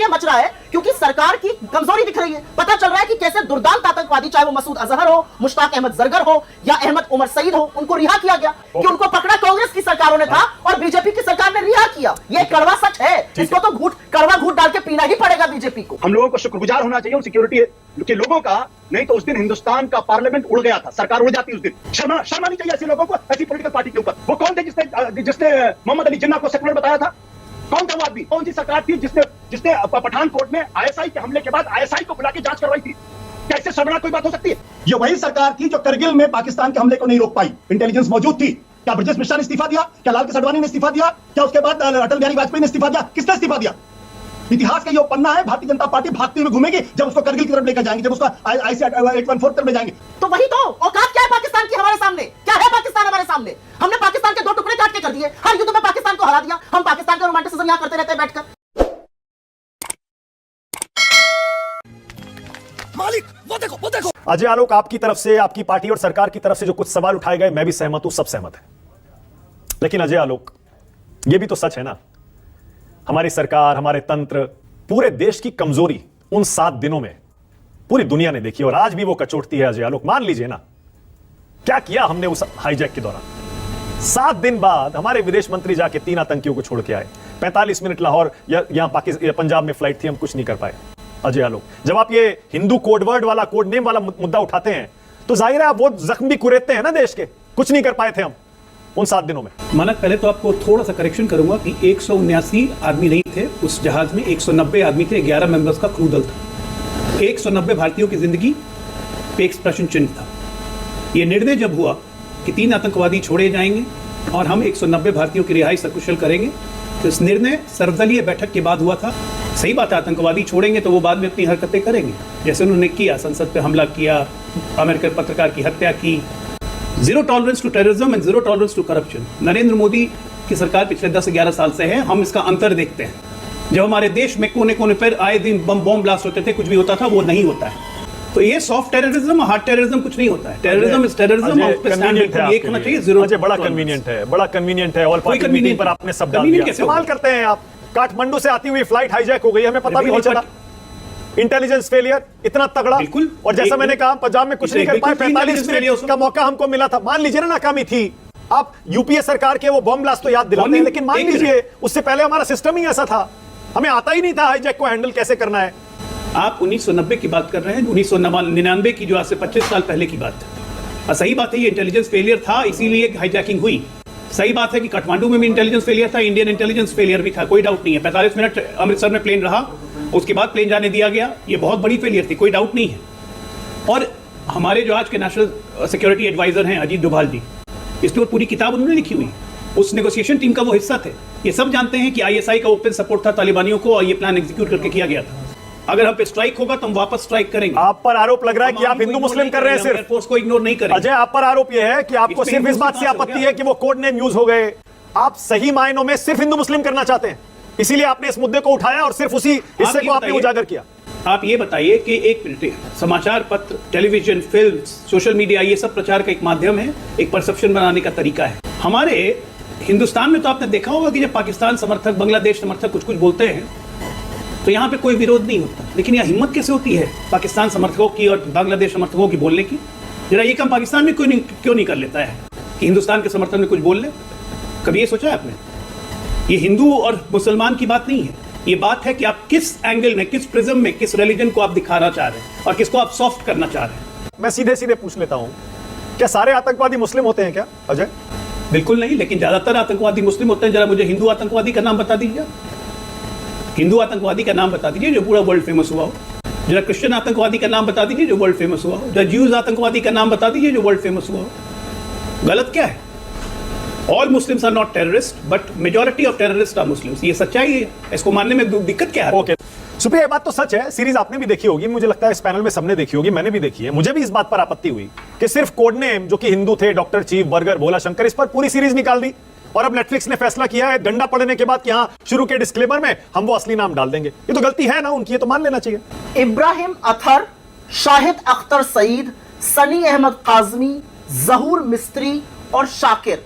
इसलिए मच रहा है क्योंकि सरकार की कमजोरी दिख रही है। पता चल रहा है कि कैसे दुर्दांत आतंकवादी, चाहे वो मसूद अजहर हो, मुश्ताक अहमद जरगर हो या अहमद उमर सईद हो, उनको रिहा किया गया कि उनको पकड़ा कांग्रेस की सरकारों ने था और बीजेपी की सरकार ने रिहा किया। ये कड़वा सच है, इसको तो कड़वा घूट डाल के पीना ही पड़ेगा बीजेपी को। हम लोगों को शुक्रगुजार होना चाहिए उन सिक्योरिटी के लोगों का, नहीं तो उस दिन हिंदुस्तान का पार्लियामेंट उड़ गया था, सरकार उड़ जाती उस दिन। शर्मा नहीं चाहिए ऐसे लोगों को, ऐसी पॉलिटिकल पार्टी के ऊपर। वो कौन थे जिसने मोहम्मद अली जिन्ना को सेकुलर बताया था? कौन था वो आदमी? कौन सी सरकार थी जिसने पठानकोट में आईएसआई के हमले के बाद आईएसआई को बुला के जांच करवाई थी? कैसे शर्मनाक कोई बात हो सकती है? ये वही सरकार थी जो करगिल में पाकिस्तान के हमले को नहीं रोक पाई। इंटेलिजेंस मौजूद थी। क्या ब्रजेश मिश्रा ने इस्तीफा दिया? क्या लाल कृष्ण आडवाणी ने इस्तीफा दिया? क्या उसके बाद अटल बिहारी वाजपेयी ने इस्तीफा दिया? किसने इस्तीफा दिया? इतिहास का ये पन्ना है। भारतीय जनता पार्टी भागते हुए घूमेगी जब उसको करगिल की तरफ लेकर जाएंगे, जब उसको आईसी 814 तरफ ले जाएंगे। तो वही तो औकात क्या है पाकिस्तान की हमारे सामने? क्या है पाकिस्तान हमारे सामने? हमने पाकिस्तान के दो टुकड़े काट के कर दिए, हर युद्ध में पाकिस्तान को हरा दिया। हम पाकिस्तान का रोमांटिसिज्म यहां करते रहते हैं बैठकर। मालिक वो देखो। अजय आलोक, आपकी तरफ से, आपकी पार्टी और सरकार की तरफ से जो कुछ सवाल उठाए गए, मैं भी सहमत हूं, सब सहमत है। लेकिन अजय आलोक, यह भी तो सच है ना, हमारी सरकार, हमारे तंत्र, पूरे देश की कमजोरी उन 7 दिनों में पूरी दुनिया ने देखी और आज भी वो कचोटती है। अजय आलोक, मान लीजिए ना, क्या किया हमने उस हाईजैक के दौरान। 7 दिन बाद हमारे विदेश मंत्री जाके 3 आतंकियों को छोड़ के आए। 45 मिनट लाहौर या यहां पंजाब में फ्लाइट थी, हम कुछ नहीं कर पाए। अजय आलोक, जब आप ये हिंदू कोडवर्ड वाला, कोड नेम वाला मुद्दा उठाते हैं तो जाहिर है आप वो जख्म भी कुरेदते हैं ना देश के। कुछ नहीं कर पाए थे हम उन 7 दिनों में। मानक, पहले तो आपको थोड़ा सा करेक्शन करूंगा कि 179 आदमी नहीं थे उस जहाज में, 190 आदमी थे। 11 मेंबर्स का क्रू दल था। 190 भारतीयों की जिंदगी पे एक प्रश्न चिन्ह था। यह निर्णय जब हुआ कि 3 आतंकवादी छोड़े जाएंगे और हम 190 भारतीयों की रिहाई सकुशल करेंगे, तो इस निर्णय सर्वदलीय बैठक के बाद हुआ था। सही बात है, आतंकवादी छोड़ेंगे तो वो बाद में अपनी हरकतें करेंगे, जैसे उन्होंने किया, संसद पे हमला किया, अमेरिकन पत्रकार की हत्या की। Zero tolerance to terrorism and zero tolerance to corruption Narendra Modi की सरकार पिछले 10-11 साल से है। हम इसका अंतर देखते हैं। जब हमारे देश में कोने कोने पर आए दिन बम ब्लास्ट होते थे, कुछ भी होता था, वो नहीं होता है। तो ये सॉफ्ट टेररिज्म, हार्ड टेररिज्म कुछ नहीं होता है। टेररिज्म इज टेररिज्म, और उसपे स्टैंड एक होना चाहिए। जीरो। बड़ा कन्वीनियंट है और पार्टी मीटिंग पर आपने सब डाल दिया। सवाल करते हैं आप, काठमांडू से आती हुई फ्लाइट हाईजैक हो गई, हमें पता भी नहीं चला। इंटेलिजेंस फेलियर इतना तगड़ा, बिल्कुल। और जैसा मैंने कहा, पंजाब में कुछ नहीं कर पाए। 45 मिनट का मौका हमको मिला था। मान लीजिए ना नाकामी थी। आप यूपीए सरकार के वो बम ब्लास्ट तो याद दिलाते हैं, लेकिन मान लीजिए उससे पहले हमारा सिस्टम ही ऐसा था, हमें आता ही नहीं था हाईजैक को हैंडल कैसे करना है। आप 1990 की बात कर रहे हैं, 1999 की, जो आज से 25 साल पहले की बात है। सही बात है, ये इंटेलिजेंस फेलियर था, इसीलिए हाईजैकिंग हुई। सही बात है कि काठमांडू में भी इंटेलिजेंस फेलियर था, इंडियन इंटेलिजेंस फेलियर भी था, कोई डाउट नहीं है। 45 मिनट अमृतसर में प्लेन रहा, उसके बाद प्लेन जाने दिया गया, ये बहुत बड़ी फेलियर थी, कोई डाउट नहीं है। और हमारे जो आज के नेशनल सिक्योरिटी एडवाइजर हैं अजीत डोभाल जी, इसके ऊपर पूरी किताब उन्होंने लिखी हुई। उस नेगोशिएशन टीम का वो हिस्सा थे। ये सब जानते हैं कि आईएसआई का ओपन सपोर्ट था तालिबानियों को, और ये प्लान एग्जीक्यूट करके किया गया था। अगर हम पे स्ट्राइक होगा तो हम वापस स्ट्राइक करेंगे। आप पर आरोप लग रहा है कि आप हिंदू मुस्लिम कर रहे हैं, सिर्फ एयरफोर्स को इग्नोर नहीं करें। अजय, आप पर आरोप यह है कि आपको सिर्फ इस बात से आपत्ति है कि वो कोड नेम यूज हो गए। आप सही मायनों में सिर्फ हिंदू मुस्लिम करना चाहते हैं, इसीलिए आपने इस मुद्दे को उठाया और सिर्फ उसी हिस्से को आपने उजागर किया। आप ये बताइए कि एक समाचार पत्र, टेलीविजन, फिल्म, सोशल मीडिया, ये सब प्रचार का एक माध्यम है, एक परसेप्शन बनाने का तरीका है। हमारे हिंदुस्तान में तो आपने देखा होगा कि जब पाकिस्तान समर्थक, बांग्लादेश समर्थक कुछ बोलते हैं तो यहाँ पे कोई विरोध नहीं होता, लेकिन यह हिम्मत कैसे होती है पाकिस्तान समर्थकों की और बांग्लादेश समर्थकों की बोलने की? जरा ये काम पाकिस्तान में क्यों नहीं कर लेता है कि हिंदुस्तान के समर्थन में कुछ बोल ले? कभी ये सोचा है आपने? ये हिंदू और मुसलमान की बात नहीं है, ये बात है कि आप किस एंगल में, किस प्रिज्म में, किस रिलीजन को आप दिखाना चाह रहे हैं और किसको आप सॉफ्ट करना चाह रहे हैं। मैं सीधे सीधे पूछ लेता हूं, क्या सारे आतंकवादी मुस्लिम होते हैं क्या अजय? बिल्कुल नहीं, लेकिन ज्यादातर आतंकवादी मुस्लिम होते हैं। जरा मुझे हिंदू आतंकवादी का नाम बता दीजिए, हिंदू आतंकवादी का नाम बता दीजिए जो पूरा वर्ल्ड फेमस हुआ हो। जरा क्रिश्चियन आतंकवादी का नाम बता दीजिए जो वर्ल्ड फेमस हुआ हो। जरा ज्यूज आतंकवादी का नाम बता दीजिए जो वर्ल्ड फेमस हुआ हो। गलत क्या है? All Muslims are not terrorist, but majority of terrorist are Muslims. ये सच्चाई है, इसको मानने में दिक्कत क्या है? ओके सुप्रिया, ये बात तो सच है। सीरीज आपने भी देखी होगी, मुझे लगता है इस पैनल में सबने देखी होगी, मैंने भी देखी है। मुझे भी इस बात पर आपत्ति हुई कि सिर्फ कोड नेम, जो कि हिंदू थे, डॉक्टर चीफ, बर्गर, भोला शंकर, इस पर पूरी सीरीज निकाल दी। और अब नेटफ्लिक्स ने फैसला किया है डंडा पड़ने के बाद कि हाँ, शुरू के डिस्क्लेमर में हम वो असली नाम डाल देंगे। ये तो गलती है ना उनकी, ये तो मान लेना चाहिए। इब्राहिम अथर, शाहिद अख्तर सईद, सनी अहमद काजमी, जहूर मिस्त्री और शाकिर,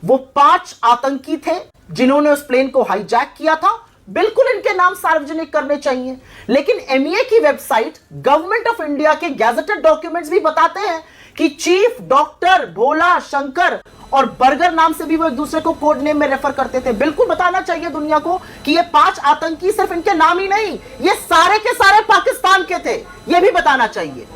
वो 5 आतंकी थे जिन्होंने उस प्लेन को हाईजैक किया था, बिल्कुल इनके नाम सार्वजनिक करने चाहिए। लेकिन एमईए की वेबसाइट, गवर्नमेंट ऑफ इंडिया के गैजेटेड डॉक्यूमेंट्स भी बताते हैं कि चीफ, डॉक्टर, भोला, शंकर और बर्गर नाम से भी वो एक दूसरे को कोड नेम में रेफर करते थे। बिल्कुल बताना चाहिए दुनिया को कि ये 5 आतंकी सिर्फ इनके नाम ही नहीं, ये सारे के सारे पाकिस्तान के थे, ये भी बताना चाहिए।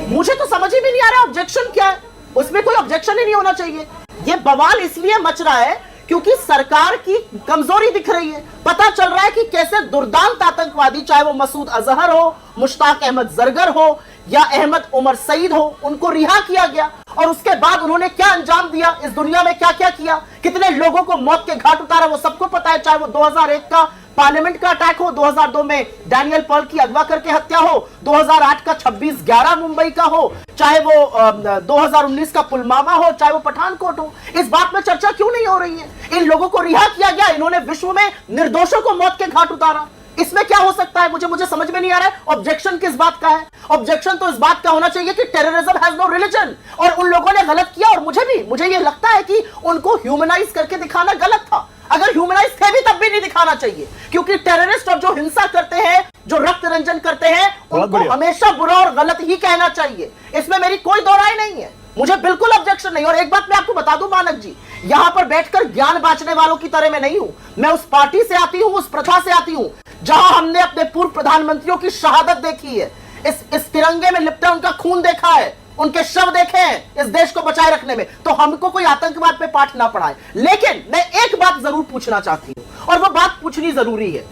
मुझे तो समझ ही भी नहीं आ रहा ऑब्जेक्शन क्या है, उसमें कोई ऑब्जेक्शन ही नहीं होना चाहिए। ये बवाल इसलिए मच रहा है क्योंकि सरकार की कमजोरी दिख रही है। पता चल रहा है कि कैसे दुर्दांत आतंकवादी, चाहे वो मसूद अजहर हो, मुश्ताक अहमद जरगर हो या अहमद उमर सईद हो, उनको रिहा किया गया और उसके बाद उन्होंने क्या अंजाम दिया, इस दुनिया में क्या क्या किया, कितने लोगों को मौत के घाट उतारा, वो सबको पता है। चाहे वो 2001 का पार्लियामेंट का अटैक हो, 2002 में डैनियल पर्ल की अगवा करके हत्या हो, 2008 का 26/11 मुंबई का हो, चाहे वो 2019 का पुलवामा हो, चाहे वो पठानकोट हो। इस बात में चर्चा क्यों नहीं हो रही है? इन लोगों को रिहा किया गया, इन्होंने विश्व में निर्दोषों को मौत के घाट उतारा। इसमें क्या हो सकता है? मुझे समझ में नहीं आ रहा है ऑब्जेक्शन किस बात का है। ऑब्जेक्शन तो इस बात का होना चाहिए कि टेररिज्म हैज नो रिलीजन, और उन लोगों ने गलत किया। और मुझे ये लगता है कि उनको ह्यूमनाइज करके दिखाना गलत था। अगर ह्यूमनाइज थे भी तब भी नहीं दिखाना चाहिए, क्योंकि टेररिस्ट और जो हिंसा करते हैं, जो रक्त रंजन करते हैं, उनको हमेशा बुरा और गलत ही कहना चाहिए। इसमें मेरी कोई दो राय नहीं है, मुझे बिल्कुल ऑब्जेक्शन नहीं। और एक बात मैं आपको बता दूं मानक जी, यहां पर बैठकर ज्ञान बांटने वालों की तरह मैं नहीं हूं। मैं उस पार्टी से आती हूं, उस प्रथा से आती हूं जहां हमने अपने पूर्व प्रधानमंत्रियों की शहादत देखी है, इस तिरंगे में लिपटा उनका खून देखा है, उनके शव देखे हैं इस देश को बचाए रखने में। तो हमको कोई आतंकवाद पे पाठ ना पढ़ाए। लेकिन मैं एक बात जरूर पूछना चाहती हूं, और वो बात पूछनी जरूरी है।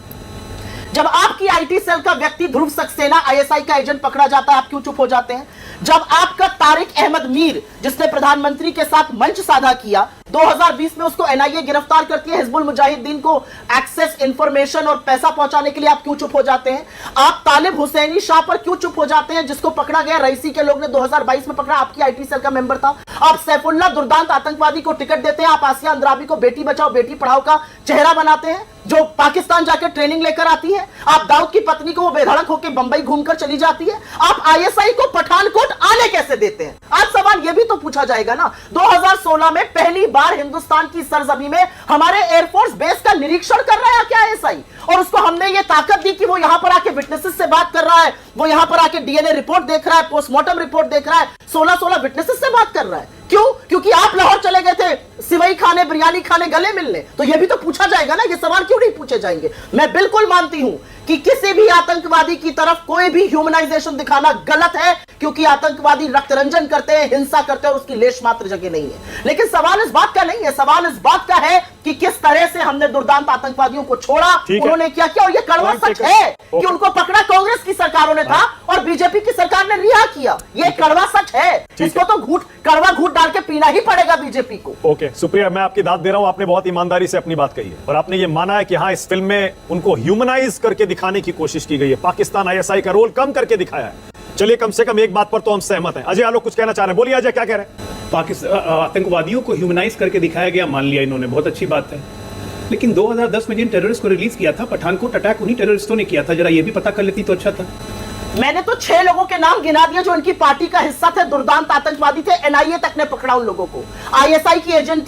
जब आपकी आईटी सेल का व्यक्ति ध्रुव सक्सेना आईएसआई का एजेंट पकड़ा जाता है, आप क्यों चुप हो जाते हैं? जब आपका तारिक अहमद मीर, जिसने प्रधानमंत्री के साथ मंच साधा किया, 2020 में उसको एनआईए गिरफ्तार करती है हिजबुल मुजाहिदीन को एक्सेस, इंफॉर्मेशन और पैसा पहुंचाने के लिए, आप क्यों चुप हो जाते हैं? आप तालिब हुसैनी शाह पर क्यों चुप हो जाते हैं, जिसको पकड़ा गया, रईसी के लोग ने 2022 में पकड़ा, आपकी आईटी सेल का मेंबर था। आप सैफुल्लाह दुर्दांत आतंकवादी को टिकट देते हैं, आप आसिया अंद्राबी को बेटी बचाओ बेटी पढ़ाओ का चेहरा बनाते हैं, जो पाकिस्तान जाकर ट्रेनिंग लेकर आती है। आप दाऊद की पत्नी को वो बेधड़क होकर बंबई घूमकर चली जाती है। आप आईएसआई को पठानकोट आने कैसे देते हैं? आज सवाल यह भी तो पूछा जाएगा ना। 2016 में पहली बार हिंदुस्तान की सरजमी में हमारे एयरफोर्स बेस का निरीक्षण कर रहा है क्या आईएसआई, और उसको हमने ये ताकत दी कि वो यहां पर आके विटनेसेस से बात कर रहा है, वो यहां पर आके डीएनए रिपोर्ट देख रहा है, पोस्टमार्टम रिपोर्ट देख रहा है, 16 विटनेसेस से बात कर रहा है। क्यों? क्योंकि आप लाहौर चले गए थे सिवई खाने, बिरयानी खाने, गले मिलने। तो यह भी तो पूछा जाएगा ना, ये सवाल क्यों नहीं पूछे जाएंगे? मैं बिल्कुल मानती हूं कि किसी भी आतंकवादी की तरफ कोई भी ह्यूमनाइजेशन दिखाना गलत है, क्योंकि आतंकवादी रक्त रंजन करते हैं, हिंसा करते हैं, और उसकी लेश मात्र जगह नहीं है। लेकिन सवाल इस बात का नहीं है, सवाल इस बात का है कि किस तरह से हमने दुर्दांत आतंकवादियों को छोड़ा, उन्होंने क्या किया। और ये कड़वा सच है कि उनको पकड़ा कांग्रेस की सरकारों ने था और बीजेपी की सरकार ने रिहा किया। ये कड़वा सच है, इसको तो कड़वा घूट डाल के पीना ही पड़ेगा बीजेपी को। ओके सुप्रिया, मैं आपकी दाद दे रहा हूं, आपने बहुत ईमानदारी से अपनी बात कही है और आपने ये माना है कि हाँ, इस फिल्म में उनको ह्यूमनाइज करके दिखाने की कोशिश की गई है, पाकिस्तान आईएसआई का रोल कम करके दिखाया है। चलिए, कम से कम एक बात पर तो हम सहमत हैं। अजय आलोक कुछ कहना चाह रहे हैं, बोलिए अजय, क्या कह रहे हैं? पाकिस्तान आतंकवादियों को ह्यूमनाइज करके दिखाया गया, मान लिया इन्होंने, बहुत अच्छी बात है। लेकिन 2010 में जिन टेररिस्ट को रिलीज किया था, पठानकोट अटैक उन्हीं टेररिस्टों ने किया था, जरा ये भी पता कर लेती तो अच्छा था। मैंने तो 6 लोगों के नाम गिना दिए जो इनकी पार्टी का हिस्सा थे, दुर्दांत आतंकवादी थे, एनआईए तक ने पकड़ा उन लोगों को। आईएसआई की एजेंट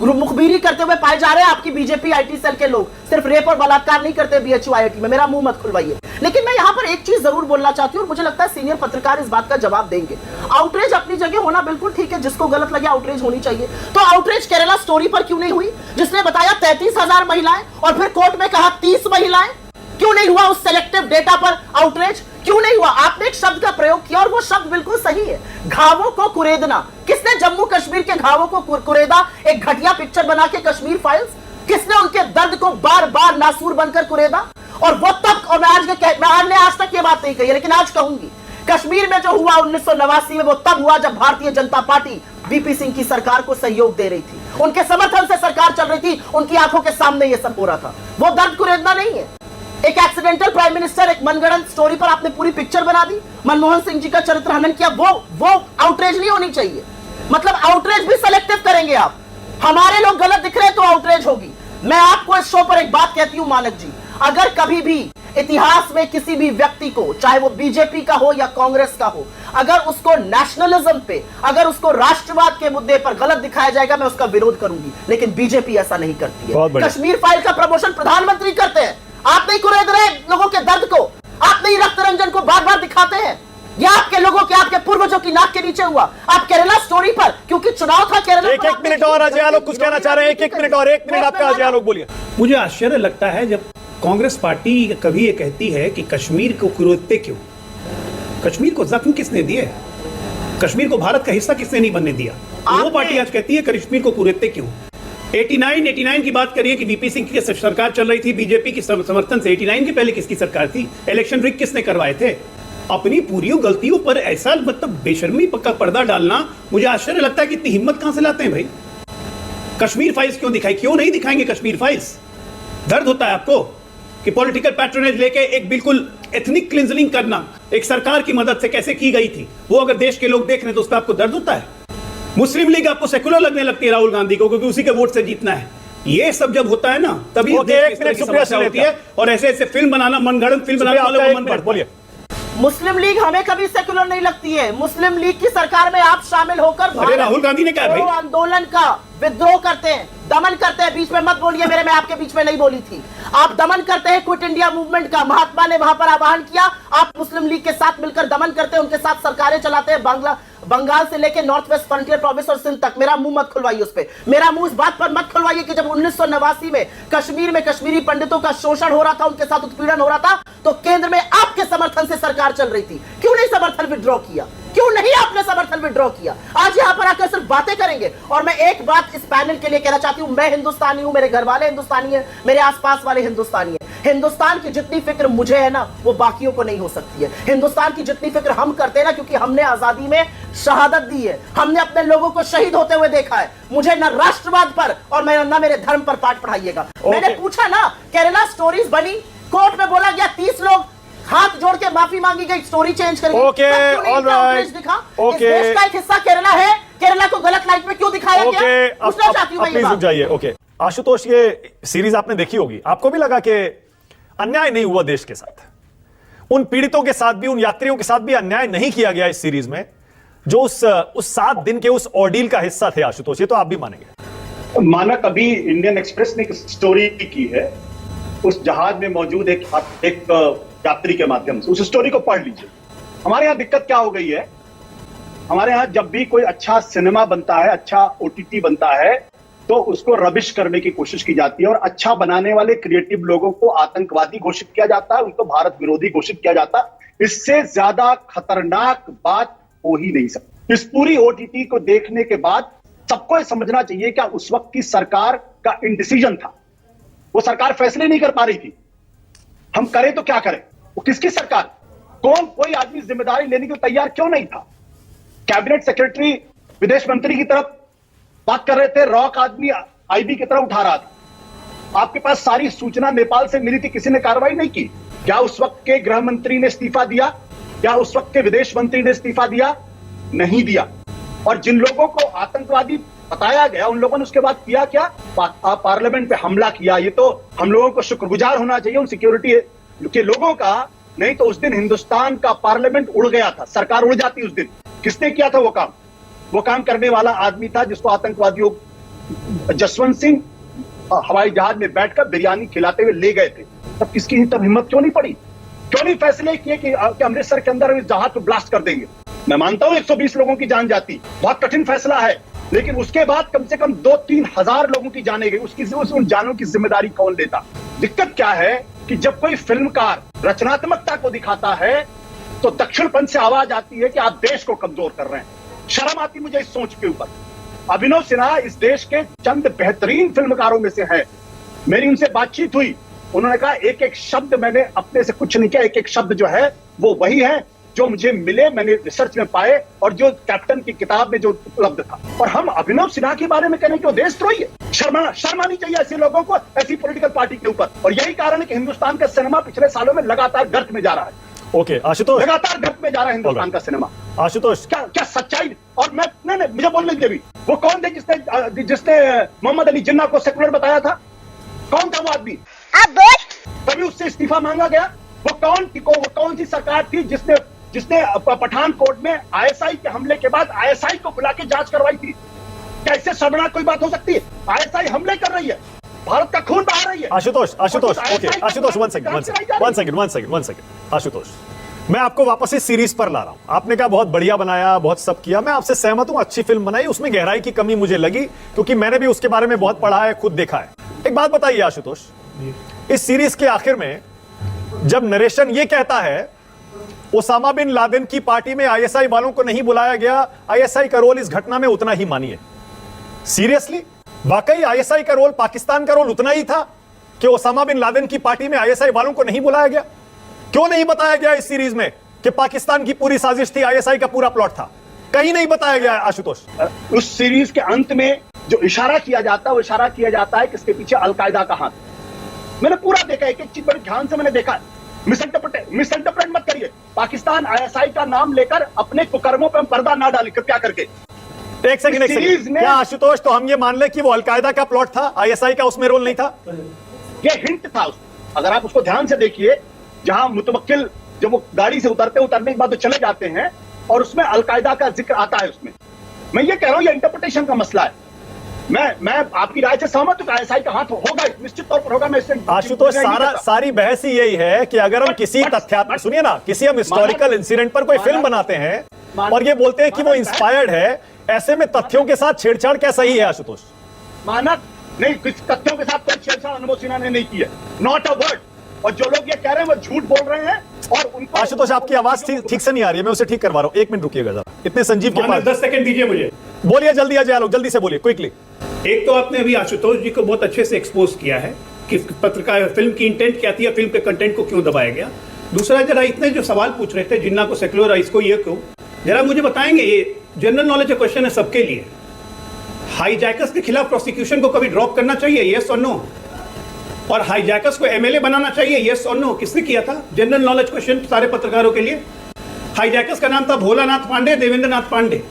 मुखबिरी करते हुए पाए जा रहे हैं आपकी बीजेपी आईटी सेल के लोग। सिर्फ रेप और बलात्कार नहीं करते बीएचयू आईआईटी में, मेरा मुंह मत खुलवाइए। लेकिन मैं यहां पर एक चीज जरूर बोलना चाहती हूं और मुझे लगता है सीनियर पत्रकार इस बात का जवाब देंगे। आउटरीच अपनी जगह होना बिल्कुल ठीक है, जिसको गलत लगे आउटरीच होनी चाहिए। तो आउटरीच केरला स्टोरी पर क्यों नहीं हुई, जिसने बताया 33,000 महिलाएं और फिर कोर्ट में कहा 30 महिलाएं? क्यों नहीं हुआ उस सेलेक्टिव डेटा पर आउटरीच? क्यों नहीं हुआ? आपने एक शब्द का प्रयोग किया और वो शब्द बिल्कुल सही है, घावों को कुरेदना। किसने जम्मू कश्मीर के घावों को कुरेदा? एक घटिया पिक्चर बना के कश्मीर फाइल्स। किसने उनके दर्द को बार बार नासूर बनकर कुरेदा? और वो तब, और मैं आज तक ये बात नहीं कही, लेकिन आज कहूंगी, कश्मीर में जो हुआ 1989 में, वो तब हुआ जब भारतीय जनता पार्टी वीपी सिंह की सरकार को सहयोग दे रही थी, उनके समर्थन से सरकार चल रही थी, उनकी आंखों के सामने ये सब हो रहा था। वो दर्द कुरेदना नहीं है। एक एक्सीडेंटल प्राइम मिनिस्टर, एक मनगढ़ंत स्टोरी पर आपने पूरी पिक्चर बना दी, मनमोहन सिंह जी का चरित्र हनन किया, वो आउटरेज नहीं होनी चाहिए। मतलब आउटरेज भी सेलेक्टिव करेंगे आप। हमारे लोग गलत दिख रहे हैं तो आउटरेज होगी। मैं आपको इस शो पर एक बात कहती हूं मानक जी, अगर कभी भी इतिहास में किसी भी व्यक्ति को, चाहे वो बीजेपी का हो या कांग्रेस का हो, अगर उसको नेशनलिज्म पे, अगर उसको राष्ट्रवाद के मुद्दे पर गलत दिखाया जाएगा, मैं उसका विरोध करूंगी। लेकिन बीजेपी ऐसा नहीं करती है। कश्मीर फाइल का प्रमोशन प्रधानमंत्री करते हैं, आप नहीं कुरेद रहे लोगों के दर्द को, आप नहीं रक्त रंजन को बार बार दिखाते हैं। ये आपके लोगों के, आपके पूर्वजों की नाक के नीचे हुआ। आप केरला स्टोरी पर, क्योंकि चुनाव था केरला, एक मिनट और अजय आलोक कुछ कहना चाह रहे हैं। एक मिनट और, 1 मिनट आपका अजय आलोक बोलिए। मुझे आश्चर्य लगता है जब कांग्रेस पार्टी कभी ये कहती है कि कश्मीर को कुरेदते क्यों। कश्मीर को जख्म किसने दिए? कश्मीर को भारत का हिस्सा किसने नहीं बनने दिया? वो पार्टी आज कहती है कश्मीर को कुरेदते क्यों। 89 की बात करिए कि वीपी सिंह की सरकार चल रही थी बीजेपी की समर्थन से। 89 के पहले किसकी सरकार थी? इलेक्शन रिग किसने करवाए थे? अपनी पूरी गलतियों पर ऐसा मतलब बेशर्मी पक्का पर्दा डालना, मुझे आश्चर्य लगता है कि इतनी हिम्मत कहां से लाते हैं भाई। कश्मीर फाइल्स क्यों दिखाई? क्यों नहीं दिखाएंगे कश्मीर फाइल्स? दर्द होता है आपको कि पॉलिटिकल पैट्रोनेज लेके एक बिल्कुल एथनिक क्लिंजिंग करना एक सरकार की मदद से कैसे की गई थी, वो अगर देश के लोग देख रहे हैं तो उस पर आपको दर्द होता है। मुस्लिम लीग आपको सेकुलर लगने लगती है राहुल गांधी को, क्योंकि उसी के वोट से जीतना है। ये सब जब होता है ना तभी समस्या होती है। और ऐसे ऐसे फिल्म बनाना, मनगढ़ंत फिल्म बनाने वालों को मन पड़ता है। बोलिए। मुस्लिम लीग हमें कभी सेकुलर नहीं लगती है। मुस्लिम लीग की सरकार में आप शामिल होकर अरे राहुल गांधी ने क्या भाई आंदोलन का विद्रोह करते हैं, दमन करते हैं। बीच में मत बोलिए मेरे, मैं आपके बीच में नहीं बोली थी। आप दमन करते हैं क्विट इंडिया मूवमेंट का, महात्मा ने वहां पर आह्वान किया। आप मुस्लिम लीग के साथ मिलकर दमन करते हैं, उनके साथ सरकारें चलाते हैं, बंगाल से लेकर नॉर्थ वेस्ट फ्रंटियर प्रोविंस और सिंध तक। मेरा मुंह मत खुलवाइए उस पर, मेरा मुंह इस बात पर मत खुलवाइए कि जब 1989 में कश्मीर में कश्मीरी पंडितों का शोषण हो रहा था, उनके साथ उत्पीड़न हो रहा था, तो केंद्र में आपके समर्थन से सरकार चल रही थी। क्यों नहीं समर्थन विड्रॉ किया? क्यों नहीं आपने समर्थन विड्रॉ किया? आज यहां पर आकर सिर्फ बातें करेंगे। और मैं एक बात इस पैनल के लिए कहना चाहती हूं, मैं हिंदुस्तानी हूं, मेरे घर वाले हिंदुस्तानी हैं, मेरे आसपास वाले हिंदुस्तानी हैं। हिंदुस्तान की जितनी फिक्र मुझे है ना, वो बाकियों को नहीं हो सकती है। हिंदुस्तान की जितनी फिक्र हम करते हैं ना, क्योंकि हमने आजादी में शहादत दी है, हमने अपने लोगों को शहीद होते हुए देखा है। मुझे ना राष्ट्रवाद पर और ना मेरे धर्म पर पाठ पढ़ाइएगा। मैंने पूछा ना, केरला स्टोरीज बनी, कोर्ट में बोला गया 30 लोग हाथ जोड़ के माफी मांगी गई, स्टोरी चेंज करेंगे। दिखा इस देश का एक हिस्सा केरला है, केरला को गलत लाइट में क्यों दिखाया गया? पूछना चाहती हूं मैं ये बात। ओके आशुतोष, ये सीरीज आपने देखी होगी, आपको भी लगा कि अन्याय नहीं हुआ देश के साथ? उन पीड़ितों के साथ भी, उन यात्रियों के साथ भी अन्याय नहीं किया गया इस सीरीज में, जो उस 7 दिन के उस ऑर्डील का हिस्सा थे आशुतोष? ये तो आप भी मानेंगे। माना कभी इंडियन एक्सप्रेस ने एक स्टोरी की है, उस जहाज में मौजूद एक यात्री के माध्यम से, उस स्टोरी को पढ़ लीजिए। हमारे यहाँ दिक्कत क्या हो गई है, हमारे यहाँ जब भी कोई अच्छा सिनेमा बनता है, अच्छा ओटीटी बनता है, तो उसको रबिश करने की कोशिश की जाती है, और अच्छा बनाने वाले क्रिएटिव लोगों को आतंकवादी घोषित किया जाता है, उनको भारत विरोधी घोषित किया जाता है। इससे ज्यादा खतरनाक बात हो ही नहीं सकती। इस पूरी ओटीटी को देखने के बाद सबको यह समझना चाहिए कि उस वक्त की सरकार का इंडिसीजन था, वो सरकार फैसले नहीं कर पा रही थी। हम करें तो क्या करें? वो किसकी सरकार? कोई आदमी जिम्मेदारी लेने के तैयार क्यों नहीं था? कैबिनेट सेक्रेटरी विदेश मंत्री की तरफ बात कर रहे थे, रॉक आदमी आईबी की तरफ उठा रहा था। आपके पास सारी सूचना नेपाल से मिली थी, किसी ने कार्रवाई नहीं की। क्या उस वक्त के गृह मंत्री ने इस्तीफा दिया? क्या उस वक्त के विदेश मंत्री ने इस्तीफा दिया? नहीं दिया। और जिन लोगों को आतंकवादी बताया गया, उन लोगों ने उसके बाद किया क्या? पार्लियामेंट पे हमला किया। ये तो हम लोगों को शुक्रगुजार होना चाहिए उन सिक्योरिटी के लोगों का, नहीं तो उस दिन हिंदुस्तान का पार्लियामेंट उड़ गया था, सरकार उड़ जाती उस दिन। किसने किया था वो काम? वो काम करने वाला आदमी था जिसको आतंकवादियों जसवंत सिंह हवाई जहाज में बैठकर बिरयानी खिलाते हुए ले गए थे। तब किसकी तब हिम्मत क्यों नहीं पड़ी? क्यों नहीं फैसले किए कि अमृतसर के अंदर इस जहाज को ब्लास्ट कर देंगे? मैं मानता हूं 120 लोगों की जान जाती, बहुत कठिन फैसला है, लेकिन उसके बाद कम से कम 2-3 हजार लोगों की जाने गई। उन जानों की जिम्मेदारी कौन लेता? दिक्कत क्या है कि जब कोई फिल्मकार रचनात्मकता को दिखाता है तो दक्षिणपंथ से आवाज आती है कि आप देश को कमजोर कर रहे हैं। शर्म आती मुझे इस सोच के ऊपर। अभिनव सिन्हा इस देश के चंद बेहतरीन फिल्मकारों में से है। मेरी उनसे बातचीत हुई, उन्होंने कहा एक एक शब्द मैंने अपने से कुछ नहीं किया, एक एक शब्द जो है वो वही है जो मुझे मिले, मैंने रिसर्च में पाए और जो कैप्टन की किताब में जो उपलब्ध था। और हम अभिनव सिन्हा के बारे में कहने की देशद्रोही है। शर्म आनी चाहिए ऐसे लोगों को, ऐसी पॉलिटिकल पार्टी के ऊपर। और यही कारण है कि हिंदुस्तान का सिनेमा पिछले सालों में लगातार गर्त में जा रहा है। ओके आशुतोष, लगातार गर्त में जा रहा है हिंदुस्तान का सिनेमा। आशुतोष, क्या सच्चाई? और मैं नहीं, मुझे बोलने दीजिए भी, वो कौन थे जिसने मोहम्मद अली जिन्ना को सेकुलर बताया था? कौन था वो आदमी? तभी उससे इस्तीफा मांगा गया। वो कौन सी सरकार थी जिसने पठानकोट में आईएसआई के हमले के बाद आईएसआई को बुला के जांच करवाई थी? कैसे शर्मनाक कोई बात हो सकती है? आईएसआई हमले कर रही है, भारत का खून बहा रही है। आशुतोष और okay, Ashutosh one second Ashutosh, मैं आपको वापस इस सीरीज पर ला रहा हूं। आपने कहा बहुत बढ़िया बनाया, बहुत सब किया, मैं आपसे सहमत हूं, अच्छी फिल्म बनाई, उसमें गहराई की कमी मुझे लगी क्योंकि मैंने भी उसके बारे में बहुत पढ़ा है, खुद देखा है। एक बात बताइए आशुतोष, इस सीरीज के आखिर में जब नरेशन ये कहता है ओसामा बिन लादेन की पार्टी में आईएसआई वालों को नहीं बुलाया गया, आईएसआई का रोल इस घटना में उतना ही मानिए। सीरियसली, वाकई आईएसआई का रोल, पाकिस्तान का रोल उतना ही था कि ओसामा बिन लादेन की पार्टी में आईएसआई वालों को नहीं बुलाया गया? क्यों नहीं बताया गया इस सीरीज में कि पाकिस्तान की पूरी साजिश थी, आईएसआई का पूरा प्लॉट था? कहीं नहीं बताया गया आशुतोष। उस सीरीज के अंत में जो इशारा किया जाता है, वो इशारा किया जाता है कि इसके पीछे अलकायदा का हाथ। मैंने पूरा देखा, एक एक चीज बड़े ध्यान से मैंने देखा। मिसइंटरप्रेट मत करिए। पाकिस्तान आईएसआई का नाम लेकर अपने कुकर्मों पर पर्दा ना डाले कृपया करके। एक सेकंड, क्या आशुतोष, तो हम ये मान ले कि वो अलकायदा का प्लॉट था, आईएसआई का उसमें रोल नहीं था? ये हिंट था अगर आप उसको ध्यान से देखिए, जहां मुतवक्किल जब वो गाड़ी से उतरने के बाद तो चले जाते हैं और उसमें अलकायदा का जिक्र आता है उसमें। मैं ये कह रहा हूं, ये इंटरप्रिटेशन का मसला है। मैं आपकी राय से सहमत हूं कि आईएसआई का हाथ होगा, निश्चित तौर पर होगा। मैं इससे आशुतोष, सारी बहस ही यही है कि अगर हम किसी तथ्यात्मक, सुनिए ना, किसी हम हिस्टोरिकल इंसिडेंट पर कोई फिल्म बनाते हैं और ये बोलते हैं कि वो इंस्पायर्ड है, ऐसे में तथ्यों के साथ छेड़छाड़ क्या सही है आशुतोष? मानक नहीं, कुछ तथ्यों के साथ कोई छेड़छाड़ अनुभव सिन्हा ने नहीं की है, नॉट अ वर्ड। और जो लोग ये कह रहे हैं वो झूठ बोल रहे हैं। और उनको आशुतोष, आपकी आवाज ठीक से नहीं आ रही है, मैं उसे ठीक करवा रहा हूं। एक मिनट रुकिएगा जरा, इतने संजीव के पास 10 सेकंड दीजिए मुझे। बोलिए जल्दी, अजय आलोक जल्दी से बोलिए, क्विकली। एक तो आपने अभी आशुतोष जी को बहुत अच्छे से एक्सपोज किया है कि पत्रकार फिल्म की इंटेंट क्या थी या फिल्म के कंटेंट को क्यों दबाया गया। दूसरा, जरा इतने जो सवाल पूछ रहे थे जिन्ना को सेक्युलर, इसको ये क्यों, जरा मुझे बताएंगे। ये जनरल नॉलेज का क्वेश्चन है सबके लिए। हाईजैकर्स के खिलाफ प्रोसिक्यूशन को कभी ड्रॉप करना चाहिए, यस और नो? और हाईजैकर्स को एमएलए बनाना चाहिए, यस और नो? किसने किया था? जनरल नॉलेज क्वेश्चन सारे पत्रकारों के लिए। हाईजैकर्स का नाम था भोलानाथ पांडे, देवेंद्र नाथ पांडे,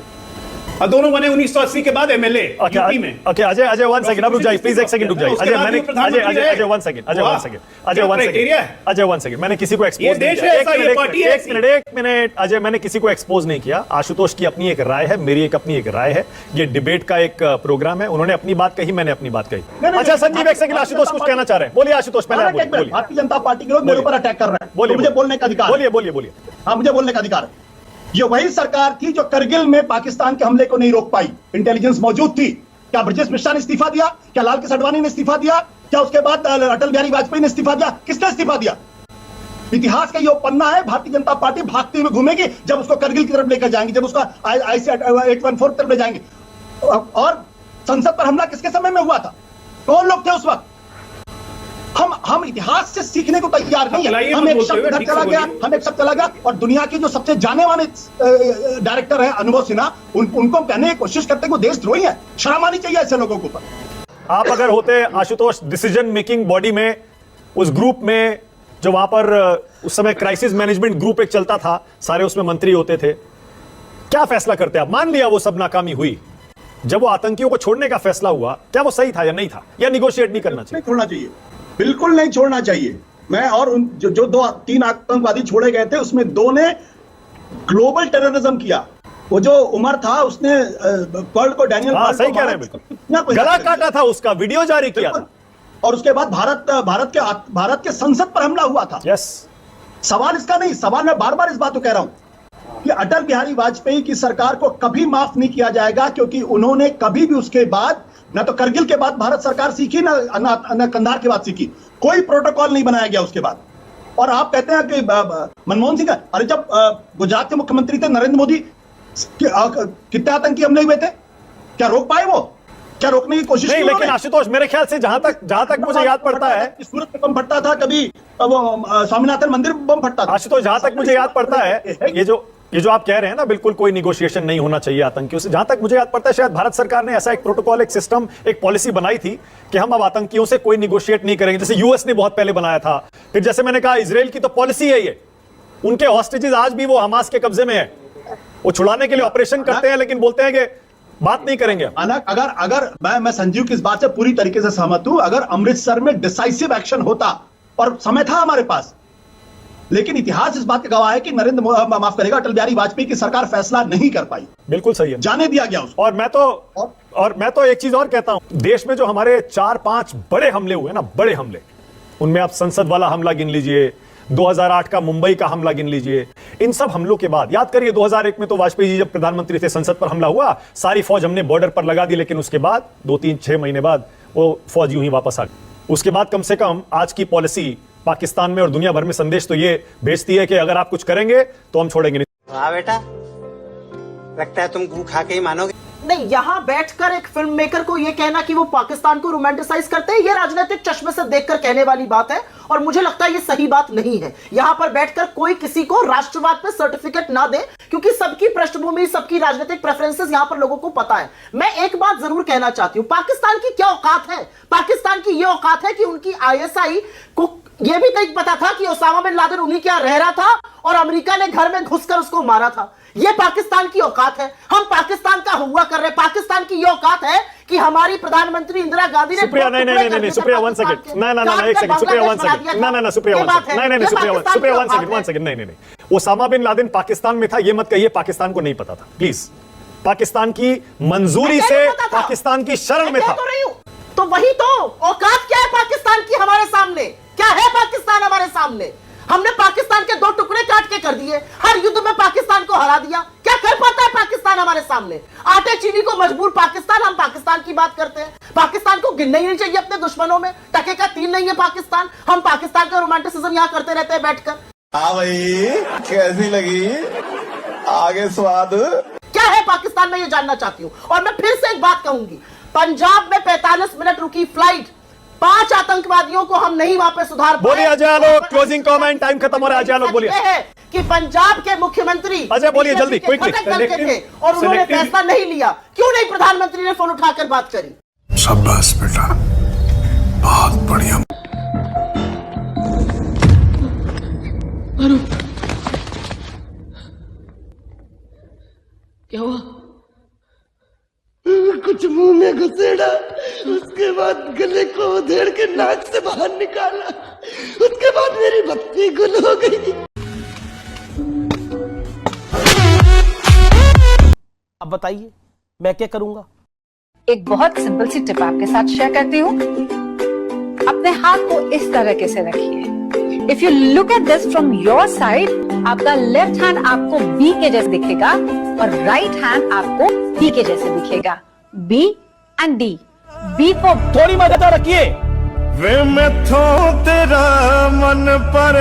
और दोनों बने 1980 के बाद एमएलए यूपी में। ओके अजय वन सेकंड, अब रुक जाइए प्लीज, एक सेकंड रुक जाइए। अजय वन सेकंड, मैंने किसी को एक्सपोज नहीं किया। एक मिनट अजय, मैंने किसी को एक्सपोज नहीं किया। आशुतोष की अपनी एक राय है, मेरी अपनी एक राय है। ये डिबेट का एक प्रोग्राम है, उन्होंने अपनी बात कही, मैंने अपनी बात कही। अच्छा संजीव, एक सेकंड, आशुतोष कुछ कहना चाह रहे हैं, बोलिए आशुतोष। पहले बोलिए। भारतीय जनता पार्टी के लोग मेरे ऊपर अटैक कर रहे हैं, मुझे बोलने का अधिकार। बोलिए। हाँ, मुझे बोलने का अधिकार है। ये वही सरकार थी जो करगिल में पाकिस्तान के हमले को नहीं रोक पाई। इंटेलिजेंस मौजूद थी। क्या ब्रजेश मिश्रा ने इस्तीफा दिया? क्या लाल कृष्ण आडवाणी ने इस्तीफा दिया? क्या उसके बाद अटल बिहारी वाजपेयी ने इस्तीफा दिया? किसने इस्तीफा दिया? इतिहास का ये पन्ना है। भारतीय जनता पार्टी भागते हुए घूमेगी जब उसको करगिल की तरफ लेकर जाएंगे, जब उसका IC 814 तरफ ले जाएंगे। और संसद पर हमला किसके समय में हुआ था? कौन लोग थे उस वक्त? हम इतिहास से सीखने को तैयार नहीं है। हम एक शब्द चला गया और दुनिया के जो सबसे जाने माने डायरेक्टर है अनुभव सिन्हा, उनको कहने की कोशिश करते हैं कि देशद्रोही है। शर्म आनी चाहिए ऐसे लोगों के ऊपर। आप अगर होते आशुतोष डिसीजन मेकिंग बॉडी में, उस ग्रुप में, जो वहां पर उस समय क्राइसिस मैनेजमेंट ग्रुप एक चलता था, सारे उसमें मंत्री होते थे, क्या फैसला करते आप? मान लिया वो सब नाकामी हुई, जब वो आतंकियों को छोड़ने का फैसला हुआ, क्या वो सही था या नहीं था, या निगोशिएट नहीं करना चाहिए? छोड़ना चाहिए, बिल्कुल नहीं छोड़ना चाहिए। मैं और जो 2-3 आतंकवादी छोड़े गए थे, उसमें 2 ने ग्लोबल टेररिज्म किया। वो जो उमर था, उसने पर्ल को, डैनियल पर्ल को, सही कह रहे हैं, बिल्कुल गला काटा था, उसका वीडियो जारी किया था। और उसके बाद भारत के संसद पर हमला हुआ था। यस, सवाल इसका नहीं, सवाल मैं बार बार इस बात को कह रहा हूं कि अटल बिहारी वाजपेयी की सरकार को कभी माफ नहीं किया जाएगा, क्योंकि उन्होंने कभी भी उसके बाद, ना तो करगिल के बाद भारत सरकार सीखी, ना कंधार के बाद सीखी, कोई प्रोटोकॉल नहीं बनाया गया उसके बाद। और आप कहते हैं कि मनमोहन सिंह, अरे जब गुजरात के मुख्यमंत्री थे नरेंद्र मोदी, कितने आतंकी हमले हुए थे? क्या रोक पाए वो? क्या रोकने की कोशिश नहीं? लेकिन आशुतोष, मेरे ख्याल से जहां तक मुझे याद पड़ता है, सूरत में बम फटता था, कभी स्वामीनाथन मंदिर बम फटता था। आशुतोष, जहां तक मुझे याद पड़ता है, ये जो आप कह रहे हैं ना, बिल्कुल कोई निगोशिएशन नहीं होना चाहिए आतंकियों से, जहां तक मुझे याद पड़ता है शायद भारत सरकार ने ऐसा एक प्रोटोकॉल, एक सिस्टम, एक पॉलिसी बनाई थी कि हम अब आतंकियों से कोई निगोशिएट नहीं करेंगे, जैसे यूएस ने बहुत पहले बनाया था। फिर जैसे मैंने कहा, इजराइल की तो पॉलिसी है ये, उनके हॉस्टेजेस आज भी वो हमास के कब्जे में है, वो छुड़ाने के लिए ऑपरेशन करते हैं, लेकिन बोलते हैं कि बात नहीं करेंगे। अगर मैं संजीव की इस बात से पूरी तरीके से सहमत हूं। अगर अमृतसर में डिसाइसिव एक्शन होता, और समय था हमारे पास, लेकिन इतिहास इस बात का गवाह है कि माफ करेगा अटल बिहारी वाजपेयी की सरकार फैसला नहीं कर पाई, बिल्कुल सही है, जाने दिया गया उसको। और मैं तो एक चीज और कहता हूं, देश में जो हमारे 4-5 बड़े हमले हुए ना, बड़े हमले, उनमें आप संसद वाला हमला गिन लीजिए, 2008 का मुंबई का हमला गिन लीजिए, इन सब हमलों के बाद याद करिए 2001 में तो वाजपेयी जी जब प्रधानमंत्री थे, संसद पर हमला हुआ, सारी फौज हमने बॉर्डर पर लगा दी, लेकिन उसके बाद 2-3-6 महीने बाद वो फौज यूं ही वापस आ गई। उसके बाद कम से कम आज की पॉलिसी पाकिस्तान में और दुनिया भर में संदेश तो ये भेजती है कि अगर आप कुछ करेंगे तो हम छोड़ेंगे नहीं। वाह बेटा, लगता है तुम गू खा के ही मानोगे। नहीं, यहां बैठकर एक फिल्म मेकर को यह कहना कि वो पाकिस्तान को रोमांटिसाइज करते हैं, यह राजनीतिक चश्मे से देखकर कहने वाली बात है, और मुझे लगता है यह सही बात नहीं है। यहां पर बैठकर कोई किसी को राष्ट्रवाद पे सर्टिफिकेट ना दे, क्योंकि सबकी पृष्ठभूमि, सबकी राजनीतिक प्रेफरेंसेस यहां पर लोगों को पता है। मैं एक बात जरूर कहना चाहती हूं, पाकिस्तान की क्या औकात है? पाकिस्तान की यह औकात है कि उनकी ISI को यह भी नहीं पता था कि ओसामा बिन लादेन उन्हीं के यहां रह रहा था और अमेरिका ने घर में घुसकर उसको मारा था। यह पाकिस्तान की औकात है। हम पाकिस्तान का हुआ कर रहे हैं। पाकिस्तान की यह औकात है कि हमारी प्रधानमंत्री इंदिरा गांधी ने सुप्रिया, नहीं सुप्रिया, 1 सेकंड, एक second, Supriya 1 second, Supriya 1 second, नहीं, ओसामा बिन लादेन पाकिस्तान में था, यह मत कहिए पाकिस्तान को नहीं पता था, प्लीज। पाकिस्तान की मंजूरी से, पाकिस्तान की शरण में था। तो वही तो औकात क्या है पाकिस्तान की हमारे सामने? क्या है पाकिस्तान हमारे सामने? हमने पाकिस्तान के 2 टुकड़े काट के कर दिए, हर युद्ध में पाकिस्तान को हरा दिया। क्या कर पाता है पाकिस्तान हमारे सामने? आटे चीनी को मजबूर पाकिस्तान। हम पाकिस्तान की बात करते हैं, पाकिस्तान को गिनना ही नहीं चाहिए अपने दुश्मनों में। टके का 3 नहीं है पाकिस्तान। हम पाकिस्तान का रोमांटिसिज्म यहां करते रहते हैं बैठकर। हाँ भाई, कैसी लगी? आगे स्वाद क्या है पाकिस्तान में, ये जानना चाहती हूं। और मैं फिर से एक बात कहूंगी, पंजाब में 45 मिनट रुकी फ्लाइट, 5 आतंकवादियों को हम नहीं वहां पे सुधार पाए। बोलिए Ajay Alok, closing comment, time खत्म हो रहा है। अजय आलोक बोलिए। कि पंजाब के मुख्यमंत्री अजय बोलिए जल्दी, क्विकली। थे और उन्होंने फैसला नहीं लिया। क्यों नहीं प्रधानमंत्री ने फोन उठाकर बात करी? शाबाश बेटा, बहुत बढ़िया। क्या हुआ? कुछ मुंह में घुसेड़ा, उसके बाद गले को उधेड़ के नाक से बाहर निकाला, उसके बाद मेरी बत्ती गुल हो गई। अब बताइए मैं क्या करूंगा? एक बहुत सिंपल सी टिप आपके साथ शेयर करती हूँ। अपने हाथ को इस तरीके से रखिए। If you look at this from your side, आपका लेफ्ट हैंड आपको बी के जैसे दिखेगा और राइट हैंड आपको डी के जैसे दिखेगा। B and D. B for थोड़ी मदद रखिए। वे मैं थो तेरा मन पर